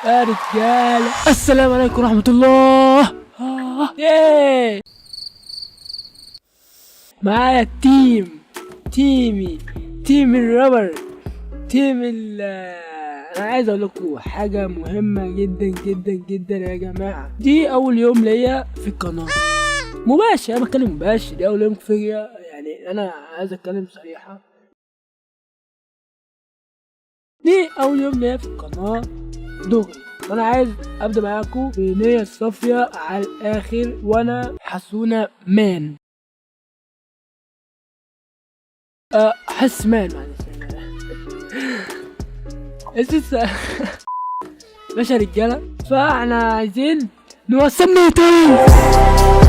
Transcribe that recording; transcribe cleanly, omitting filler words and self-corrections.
يا رجالة السلام عليكم ورحمة الله. ياي معايا تيم الرابر، تيم انا عايز اقول لكم حاجة مهمة جدا جدا جدا يا جماعة. دي اول يوم ليا في القناة مباشر، انا بتكلم مباشر، دي اول يوم فيا، يعني انا عايز اتكلم صريحة، دي اول يوم ليا في القناة دغري، وانا عايز ابدا معاكم بنية صافية على الاخر، وانا حسونة مان حسمان معلش لسه ماشي يا رجالة، فاحنا عايزين نوصل 200.